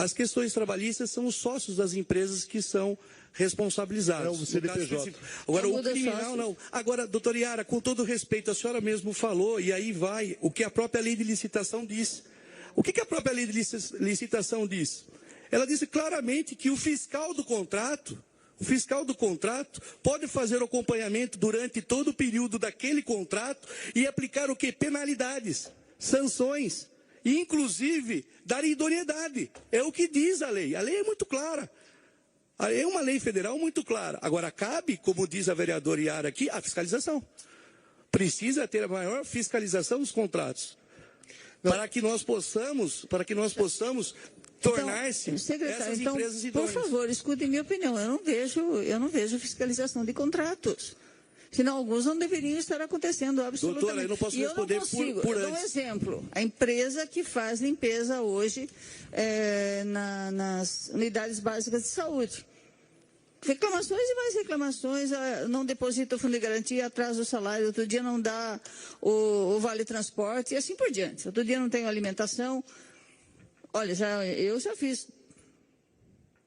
as questões trabalhistas são os sócios das empresas que são responsabilizados. Não, o CNPJ. Agora, o criminal não. Agora, doutora Yara, com todo respeito, a senhora mesmo falou, e aí vai o que a própria lei de licitação diz. O que a própria lei de licitação diz? Ela diz claramente que o fiscal do contrato pode fazer o acompanhamento durante todo o período daquele contrato e aplicar o quê? Penalidades, sanções, e inclusive dar idoneidade. É o que diz a lei. A lei é muito clara. É uma lei federal muito clara. Agora, cabe, como diz a vereadora Yara aqui, a fiscalização. Precisa ter a maior fiscalização dos contratos. Para que nós possamos tornar-se essas empresas idôneas. Por favor, escutem minha opinião. Eu não vejo fiscalização de contratos. Senão alguns não deveriam estar acontecendo absolutamente. Doutora, eu não posso responder por antes. Eu dou um exemplo. A empresa que faz limpeza hoje nas unidades básicas de saúde. Reclamações e mais reclamações, não deposita o fundo de garantia, atrasa o salário, outro dia não dá o vale transporte e assim por diante. Outro dia não tem alimentação. Olha, eu já fiz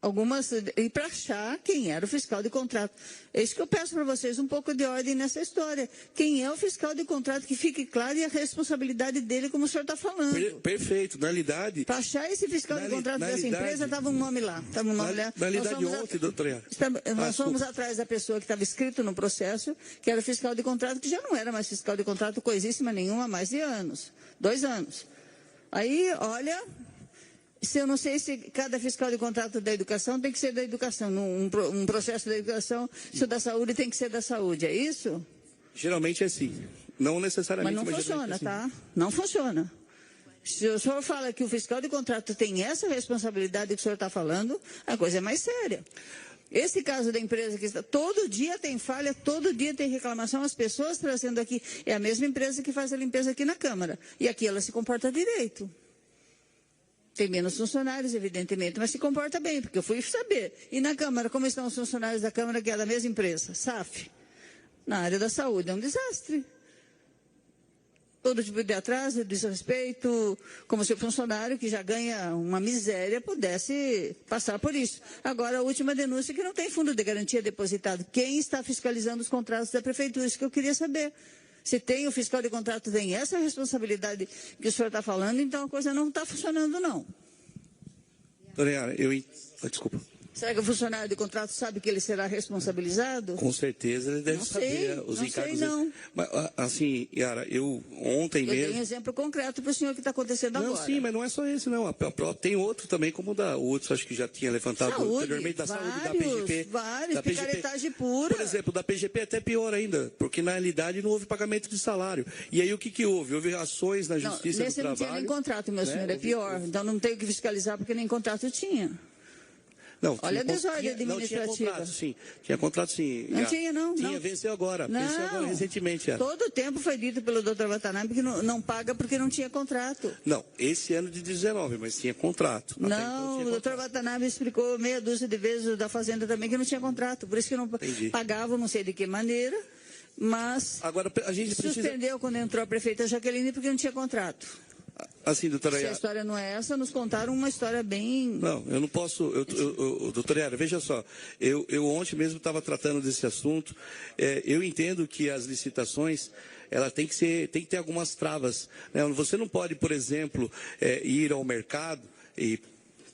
algumas, e para achar quem era o fiscal de contrato. É isso que eu peço para vocês, um pouco de ordem nessa história. Quem é o fiscal de contrato, que fique claro, e a responsabilidade dele, como o senhor está falando. Perfeito, na realidade... Para achar esse fiscal de contrato dessa empresa, estava um nome lá. Na realidade, ontem, doutora... Nós fomos atrás da pessoa que estava escrito no processo, que era fiscal de contrato, que já não era mais fiscal de contrato, coisíssima nenhuma, há mais de anos. 2 anos. Aí, olha... Eu não sei se cada fiscal de contrato da educação tem que ser da educação. Um processo da educação, se o da saúde tem que ser da saúde. É isso? Geralmente é assim. Não necessariamente. Mas não funciona, tá? Não funciona. Se o senhor fala que o fiscal de contrato tem essa responsabilidade que o senhor está falando, a coisa é mais séria. Esse caso da empresa que está, todo dia tem falha, todo dia tem reclamação, as pessoas trazendo aqui. É a mesma empresa que faz a limpeza aqui na Câmara. E aqui ela se comporta direito. Tem menos funcionários, evidentemente, mas se comporta bem, porque eu fui saber. E na Câmara, como estão os funcionários da Câmara, que é da mesma empresa? SAF. Na área da saúde, é um desastre. Todo tipo de atraso, desrespeito, como se o funcionário que já ganha uma miséria pudesse passar por isso. Agora, a última denúncia é que não tem fundo de garantia depositado. Quem está fiscalizando os contratos da Prefeitura? Isso que eu queria saber. Se tem o fiscal de contrato, tem essa responsabilidade que o senhor está falando, então a coisa não está funcionando, não. Dona Yara, desculpa. Será que o funcionário de contrato sabe que ele será responsabilizado? Com certeza ele deve saber os encargos. Não. Mas, assim, Yara, ontem mesmo... Eu tenho um exemplo concreto para o senhor que está acontecendo agora. Não, sim, mas não é só esse, não. Tem outro também, como o outro, acho que já tinha levantado anteriormente, da saúde, da PGP. Vários, picaretagem pura. Por exemplo, da PGP é até pior ainda, porque na realidade não houve pagamento de salário. E aí o que houve? Houve ações na Justiça do Trabalho. Nesse não tinha nem contrato, meu senhor, é pior. Então não tenho que fiscalizar porque nem contrato tinha. Não, olha a desordem administrativa. Não, tinha contrato, sim. Tinha contrato, sim. Não tinha, não. Tinha, venceu agora. Venceu agora recentemente. Todo o tempo foi dito pelo Dr. Watanabe que não paga porque não tinha contrato. Não, esse ano de 19, mas tinha contrato. Não, o Dr. Watanabe explicou meia dúzia de vezes da Fazenda também que não tinha contrato. Por isso que não pagava, não sei de que maneira, mas agora, a gente suspendeu quando entrou a prefeita Jaqueline porque não tinha contrato. Assim, doutora Yara... Se a história não é essa, nos contaram uma história bem... Não, eu não posso... doutora Yara, veja só, eu ontem mesmo estava tratando desse assunto, eu entendo que as licitações, ela tem que ter algumas travas, né? Você não pode, por exemplo, ir ao mercado e...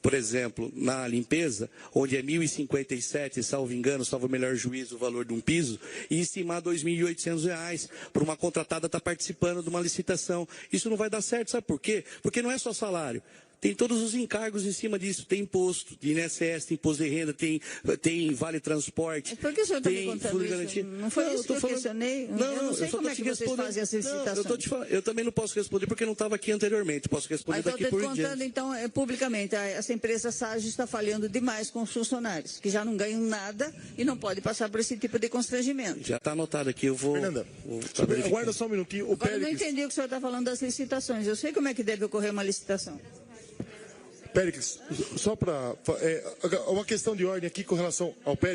Por exemplo, na limpeza, onde é 1.057, salvo engano, salvo o melhor juízo, o valor de um piso, e estimar R$ 2.800 para uma contratada estar participando de uma licitação. Isso não vai dar certo, sabe por quê? Porque não é só salário. Tem todos os encargos em cima disso. Tem imposto de INSS, tem imposto de renda, tem vale transporte. Mas por que o senhor está me contando isso? Não foi isso que eu questionei? Eu não sei como é que vocês fazem essa licitação. Eu também não posso responder porque não estava aqui anteriormente. Posso responder daqui por diante. Mas estou contando, então, publicamente. Essa empresa SAGE está falhando demais com os funcionários, que já não ganham nada e não pode passar por esse tipo de constrangimento. Já está anotado aqui, eu vou... Fernanda, aguarda só um minutinho. Agora, eu não entendi o que o senhor está falando das licitações. Eu sei como é que deve ocorrer uma licitação. Péricles, só para... uma questão de ordem aqui com relação ao Péricles.